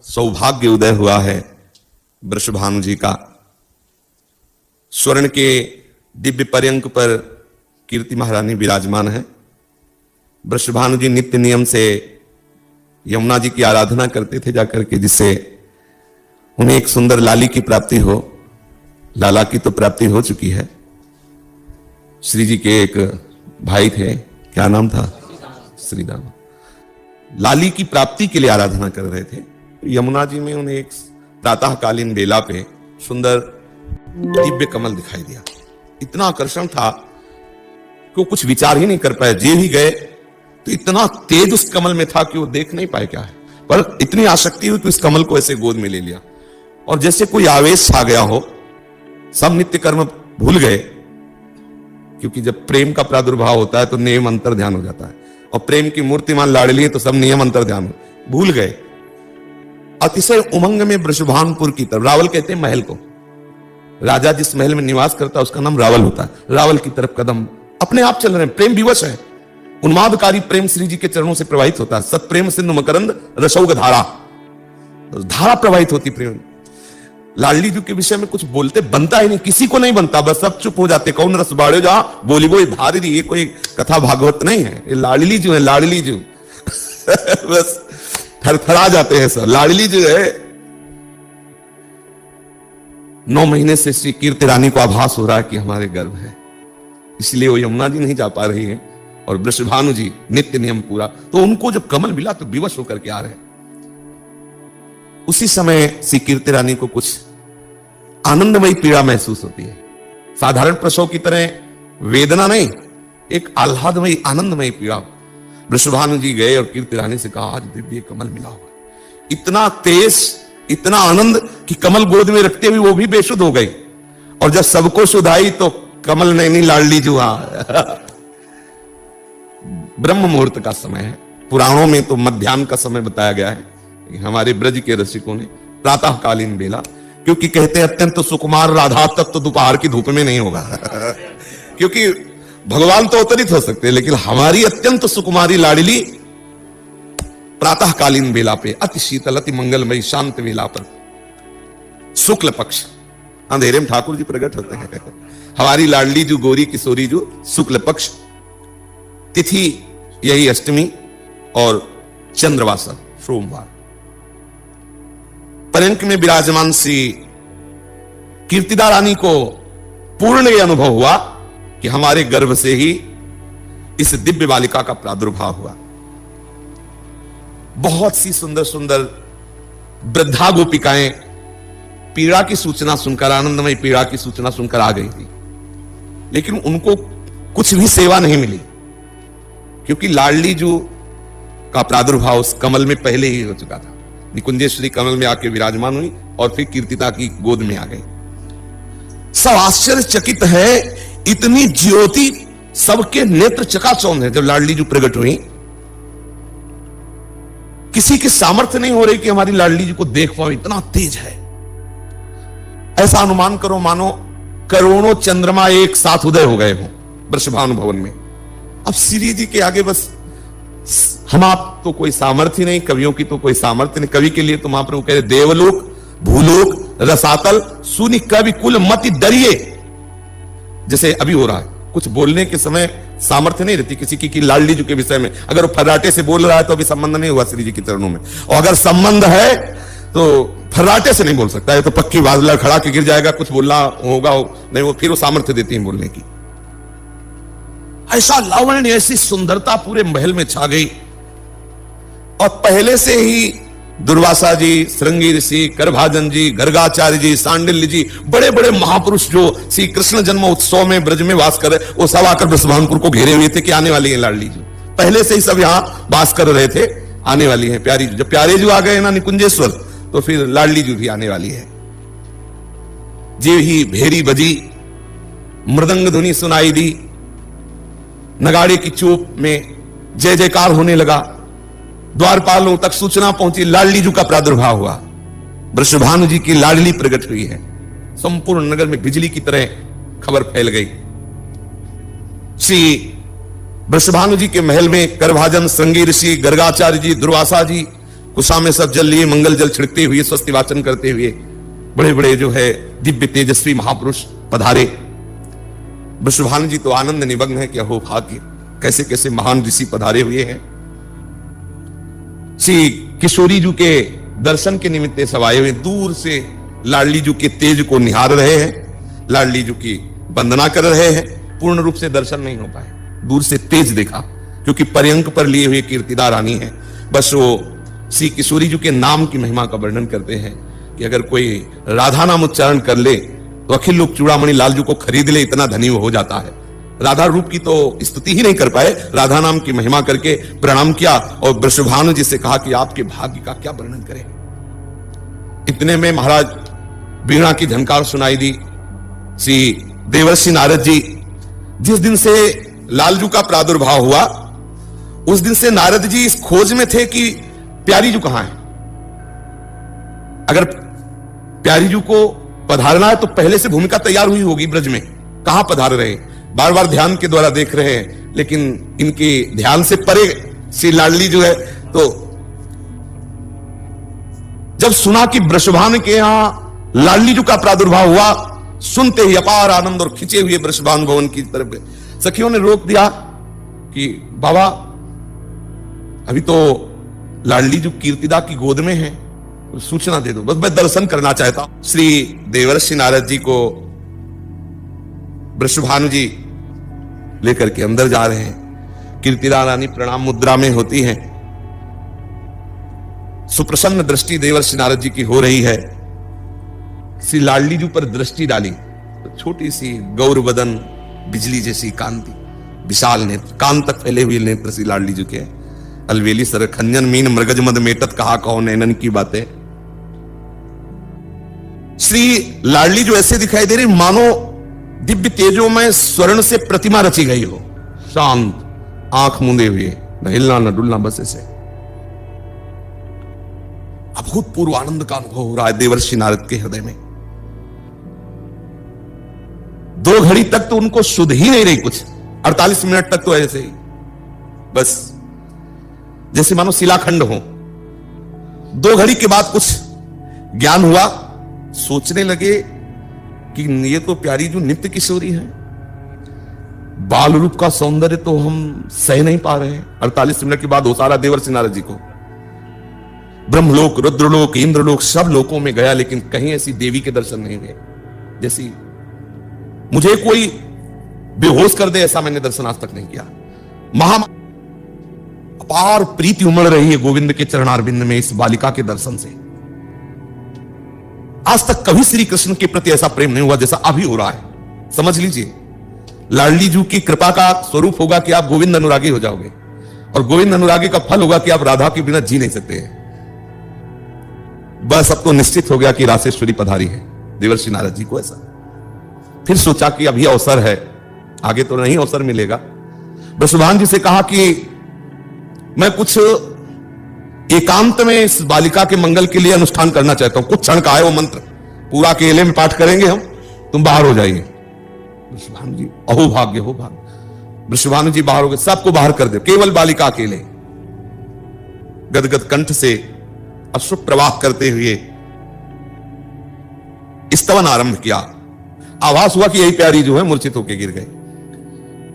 सौभाग्य उदय हुआ है वृषभानु जी का। स्वर्ण के दिव्य पर्यंक पर कीर्ति महारानी विराजमान है। वृषभानु जी नित्य नियम से यमुना जी की आराधना करते थे जाकर के, जिससे उन्हें एक सुंदर लाली की प्राप्ति हो। लाला की तो प्राप्ति हो चुकी है। श्री जी के एक भाई थे, क्या नाम था? श्री राम। लाली की प्राप्ति के लिए आराधना कर रहे थे। यमुना जी में उन्हें एक प्रातःकालीन बेला पे सुंदर दिव्य कमल दिखाई दिया। इतना आकर्षण था कि वो कुछ विचार ही नहीं कर पाए। जे भी गए तो इतना तेज उस कमल में था कि वो देख नहीं पाए क्या है, पर इतनी आसक्ति हुई कि उस कमल को ऐसे गोद में ले लिया और जैसे कोई आवेश छा गया हो। सब नित्य कर्म भूल गए, क्योंकि जब प्रेम का प्रादुर्भाव होता है तो नियम अंतर ध्यान हो जाता है, और प्रेम की मूर्तिमान लाडली है तो सब नियम अंतर ध्यान भूल गए। अतिशय उमंग में वृषभानुपुर की तरफ, रावल कहते हैं महल को, राजा जिस महल में निवास करता है उसका नाम रावल होता है। रावल की तरफ कदम अपने आप चल रहे हैं, प्रेम विवश है। उन्मादकारी प्रेम श्री जी के चरणों से प्रवाहित होता है। सत्प्रेम सिंधु मकरंद रसौग धारा, धारा प्रवाहित होती प्रेम। लाडली जी के विषय में कुछ बोलते बनता ही नहीं, किसी को नहीं बनता, बस सब चुप हो जाते। कौन रस बाड़े जा बोली वो धारी, ये कोई कथा भागवत नहीं है, ये लाडली जो है, लाडली जो बस थरथरा जाते हैं सब। लाडली जो है 9 महीने से श्री कीर्ति रानी को आभास हो रहा है कि हमारे गर्भ है, इसलिए वो यमुना जी नहीं जा पा रही है और वृषभानु जी नित्य नियम पूरा। तो उनको जब कमल मिला तो विवश होकर के आ रहे हैं। उसी समय श्री कीर्ति रानी को कुछ आनंदमयी पीड़ा महसूस होती है। साधारण प्रसव की तरह वेदना नहीं, एक आह्लादमयी आनंदमयी पीड़ा। वृषभानु जी गए और कीर्ति रानी से कहा, आज दिव्य कमल मिला हुआ। इतना तेज, इतना आनंद कि कमल गोद में रखते हुए वो भी बेसुध हो गई। और जब सबको सुधाई तो कमल नैनी लाडली जुआ। ब्रह्म मुहूर्त का समय है। पुराणों में तो मध्याह्न का समय बताया गया है, हमारे ब्रज के रसिकों ने प्रातःकालीन बेला, क्योंकि कहते हैं अत्यंत सुकुमार राधा तक तो दोपहर की धूप में नहीं होगा क्योंकि भगवान तो अवतरित हो सकते हैं, लेकिन हमारी अत्यंत सुकुमारी लाडली प्रातःकालीन बेला पे, अति शीतल अति मंगलमयी शांत बेला पर, शुक्ल पक्ष, अंधेरे में ठाकुर जी प्रकट होते हैं। हमारी लाडली जो गोरी किशोरी जो शुक्ल पक्ष, तिथि यही अष्टमी और चंद्रवासा सोमवार। पर्यंक में विराजमान श्री कीर्तिदा रानी को पूर्ण यह अनुभव हुआ कि हमारे गर्भ से ही इस दिव्य बालिका का प्रादुर्भाव हुआ। बहुत सी सुंदर सुंदर वृद्धा गोपिकाएं पीड़ा की सूचना सुनकर, आनंदमय पीड़ा की सूचना सुनकर आ गई थी, लेकिन उनको कुछ भी सेवा नहीं मिली, क्योंकि लाडली जू का प्रादुर्भाव उस कमल में पहले ही हो चुका था। निकुंजेश्वरी कमल में आके विराजमान हुई और फिर कीर्तिता की गोद में आ गई। सब आश्चर्यचकित है, इतनी ज्योति, सबके नेत्र चकाचौंध है। जब लाडली जी प्रकट हुई, किसी के सामर्थ्य नहीं हो रही कि हमारी लाडली जी को देख पाओ, इतना तेज है। ऐसा अनुमान करो मानो करोड़ों चंद्रमा एक साथ उदय हो गए हो वृषभानु भवन में। अब श्री जी के आगे बस हम आप तो कोई सामर्थ्य नहीं, कवियों की तो कोई सामर्थ्य नहीं। कवि के लिए तो महाप्रभु कह रहे, देवलोक भूलोक रसातल सुनि कवि कुल मति डरिए। जैसे अभी हो रहा है, कुछ बोलने के समय सामर्थ्य नहीं रहती किसी की लाडली जी के विषय में। अगर वो फर्राटे से बोल रहा है तो अभी संबंध नहीं हुआ श्री जी के चरणों में, और अगर संबंध है तो फर्राटे से नहीं बोल सकता है, तो पक्की बात लड़खड़ा के गिर जाएगा। कुछ बोलना होगा नहीं, वो फिर वो सामर्थ्य देती है बोलने की। ऐसा लावण्य, ऐसी सुंदरता पूरे महल में छा गई। और पहले से ही दुर्वासा जी, श्रृंगी ऋषि, करभाजन जी, गर्गाचार्य जी, सांडिल्य जी, बड़े बड़े महापुरुष जो श्री कृष्ण जन्म उत्सव में ब्रज में वास कर रहे, वो सब आकर वृषभानुपुर को घेरे हुए थे कि आने वाली है लाडली जी। पहले से ही सब यहां वास कर रहे थे, आने वाली है प्यारी जी। जब प्यारे जी आ गए ना निकुंजेश्वर, तो फिर लाडली जी भी आने वाली है। जे ही भेरी बजी, मृदंग ध्वनि सुनाई दी, नगाड़े की चोप में जय जयकार होने लगा। द्वारपालों तक सूचना पहुंची, लाडली जी का प्रादुर्भाव हुआ। वृषभानु जी की लाडली प्रकट हुई है। संपूर्ण नगर में बिजली की तरह खबर फैल गई। श्री वृषभानु जी के महल में करभाजन, श्रृंगी ऋषि, गर्गाचार्य जी, दुर्वासा जी, कुशा में सब जल लिए मंगल जल छिड़कते हुए, स्वस्ति वाचन करते हुए बड़े बड़े जो है दिव्य तेजस्वी महापुरुष पधारे। वृषभानु जी तो आनंद निमग्न है कि अहो भाग्य, कैसे कैसे महान ऋषि पधारे हुए हैं। श्री किशोरी जी के दर्शन के निमित्त सब आए हुए, दूर से लाडली जी के तेज को निहार रहे हैं, लाडली जी की वंदना कर रहे हैं। पूर्ण रूप से दर्शन नहीं हो पाए, दूर से तेज देखा, क्योंकि पर्यंक पर लिए हुए कीर्तिदा रानी है। बस वो श्री किशोरी जी के नाम की महिमा का वर्णन करते हैं कि अगर कोई राधा नाम उच्चारण कर ले तो अखिल लोक चूड़ामणि लाल जी को खरीद ले, इतना धनी हो जाता है। राधा रूप की तो स्तुति ही नहीं कर पाए, राधा नाम की महिमा करके प्रणाम किया और वृषभानु जी से कहा कि आपके भाग्य का क्या वर्णन करें। इतने में महाराज वीणा की झनकार सुनाई दी। श्री देवर्षि नारद जी, जिस दिन से लालजू का प्रादुर्भाव हुआ उस दिन से नारद जी इस खोज में थे कि प्यारी जू कहां है। अगर प्यारी जू को पधारना है तो पहले से भूमिका तैयार हुई होगी ब्रज में, कहां पधार रहे, बार बार ध्यान के द्वारा देख रहे हैं, लेकिन इनके ध्यान से परे श्री लाडली जो है। तो जब सुना कि वृषभानु के यहां लाडली जी का प्रादुर्भाव हुआ, सुनते ही अपार आनंद और खिंचे हुए वृषभानु भवन की तरफ सखियों ने रोक दिया कि बाबा अभी तो लाडली जी कीर्तिदा की गोद में है, सूचना दे दो, बस मैं दर्शन करना चाहता हूं। श्री देवर्षि नारद जी को वृषभानु जी लेकर के अंदर जा रहे हैं। कीर्तिदा रानी प्रणाम मुद्रा में होती हैं। सुप्रसन्न दृष्टि देवर्षि नारद जी की हो रही है। श्री लाडली जी पर दृष्टि डाली तो छोटी सी गौरवदन, बिजली जैसी कांति, विशाल नेत्र, कान तक फैले हुए नेत्र श्री लाडली जी के। अलवेली सर खंजन मीन मृगज मद मेटत कहा कहो नैनन की बातें। श्री लाडली जो ऐसे दिखाई दे रही मानो दिव्य तेजों में स्वर्ण से प्रतिमा रची गई हो, शांत, आंख मूंदे हुए, न हिलना न डुलना, बस ऐसे। अभूतपूर्व आनंद का अनुभव हो रहा है देवर्षि नारद के हृदय में। 2 घड़ी तक तो उनको सुध ही नहीं रही, कुछ 48 मिनट तक तो ऐसे ही, बस जैसे मानो शिलाखंड हो। 2 घड़ी के बाद कुछ ज्ञान हुआ, सोचने लगे कि ये तो प्यारी जो नित्य किशोरी है, बाल रूप का सौंदर्य तो हम सह नहीं पा रहे हैं। 48 मिनट के बाद होसारा देवर्षि नारद जी को। ब्रह्मलोक, रुद्रलोक, इंद्रलोक, सब लोकों में गया, लेकिन कहीं ऐसी देवी के दर्शन नहीं हुए जैसी मुझे कोई बेहोश कर दे, ऐसा मैंने दर्शन आज तक नहीं किया। महा अपार प्रीति उमड़ रही है गोविंद के चरणारविंद में इस बालिका के दर्शन से। आज तक कभी श्री कृष्ण के प्रति ऐसा प्रेम नहीं हुआ जैसा अभी हो रहा है। समझ लीजिए, लाडली जी की कृपा का स्वरूप होगा कि आप गोविंद अनुरागी हो जाओगे, और गोविंद अनुरागी का फल होगा कि आप राधा के बिना जी नहीं सकते हैं। बस अब तो निश्चित हो गया कि रासेश्वरी पधारी है देवर्षि नारद जी को। ऐसा फिर सोचा कि अभी अवसर है, आगे तो नहीं अवसर मिलेगा। वृषभानु जी से कहा कि मैं कुछ एकांत में इस बालिका के मंगल के लिए अनुष्ठान करना चाहता हूं। कुछ क्षण का है वो मंत्र, पूरा अकेले में पाठ करेंगे हम, तुम बाहर हो जाइए। वृषभानु जी, अहो भाग्य हो भाग्य। वृषभानु जी बाहर हो गए, सबको बाहर कर दे, केवल बालिका अकेले गदगद कंठ से अश्रु प्रवाह करते हुए स्तवन आरंभ किया। आभास हुआ कि यही प्यारी जो है मूर्छित होकर गिर गए।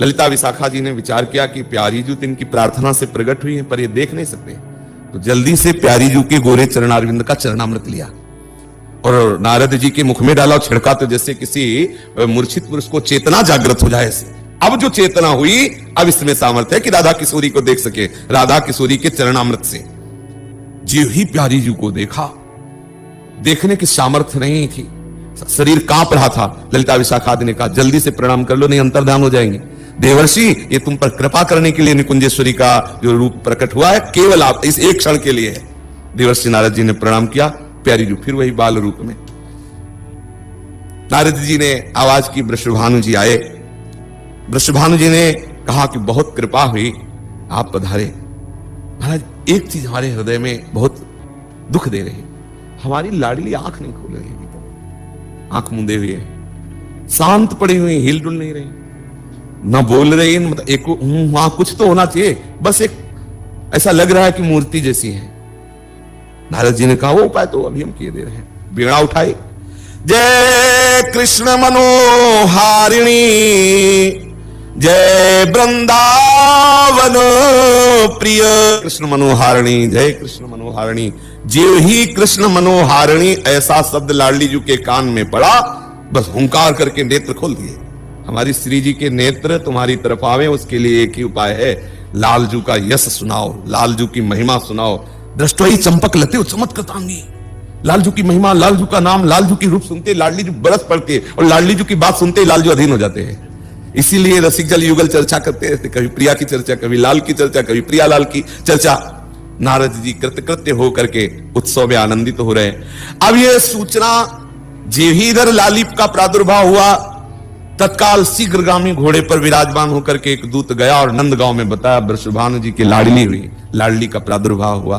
ललिता विशाखा जी ने विचार किया कि प्यारी जू इनकी प्रार्थना से प्रकट हुई है, पर ये देख नहीं सकते, तो जल्दी से प्यारी जू के गोरे चरणारविंद का चरणामृत लिया और नारद जी के मुख में डाला और छिड़का, तो जैसे किसी मूर्छित पुरुष को चेतना जागृत हो जाए। अब जो चेतना हुई, अब इसमें सामर्थ्य है कि राधा किशोरी को देख सके, राधा किशोरी के चरणामृत से। जी ही प्यारी जी को देखा, देखने की सामर्थ्य नहीं थी, शरीर कांप रहा था। ललिता विशाखा ने कहा जल्दी से प्रणाम कर लो, नहीं अंतर्ध्यान हो जाएंगे। देवर्षि, ये तुम पर कृपा करने के लिए निकुंजेश्वरी का जो रूप प्रकट हुआ है, केवल आप इस एक क्षण के लिए है। देवर्षि नारद जी ने प्रणाम किया, प्यारी जी फिर वही बाल रूप में। नारद जी ने आवाज की, वृषभानु जी आए। वृषभानु जी ने कहा कि बहुत कृपा हुई, आप पधारे। महाराज, एक चीज हमारे हृदय में बहुत दुख दे रही, हमारी लाडली आंख नहीं खोल रही, आंख मूंदे हुए शांत पड़ी हुई, हिल डुल नहीं रही, ना बोल रही, मतलब एक वहां कुछ तो होना चाहिए, बस एक ऐसा लग रहा है कि मूर्ति जैसी है। नारद जी ने कहा वो उपाय तो अभी हम किए दे रहे हैं। वीणा उठाई, जय कृष्ण मनोहारिणी, जय वृंदावन प्रिय। कृष्ण मनोहारिणी, जय कृष्ण मनोहारिणी। जो ही कृष्ण मनोहारिणी ऐसा शब्द लाडली जी के कान में पड़ा, बस हुंकार करके नेत्र खोल दिए। हमारी श्री जी के नेत्र तुम्हारी तरफ आवे, उसके लिए एक ही उपाय है, लालजू का यश सुनाओ, लालजू की महिमा सुनाओ। दृष्टि चंपक लते चमत्कृतांगी। लालजू की महिमा, लालजू का नाम, लालजू की रूप सुनते लाडली जी बरस पड़ते, और लाडली जी की बात सुनते लालजू अधीन हो जाते हैं। इसीलिए रसिक जल युगल चर्चा करते रहते, कभी प्रिया की चर्चा, कभी लाल की चर्चा, कभी प्रिया लाल की चर्चा। नारद जी कृतकृत्य होकर के उत्सव में आनंदित हो रहे हैं। अब यह सूचना जे ही इधर लालिप का प्रादुर्भाव हुआ, तत्काल शीघ्रगामी घोड़े पर विराजमान होकर के एक दूत गया और नंदगांव में बताया वृषभानु जी की लाडली हुई, लाडली का प्रादुर्भाव हुआ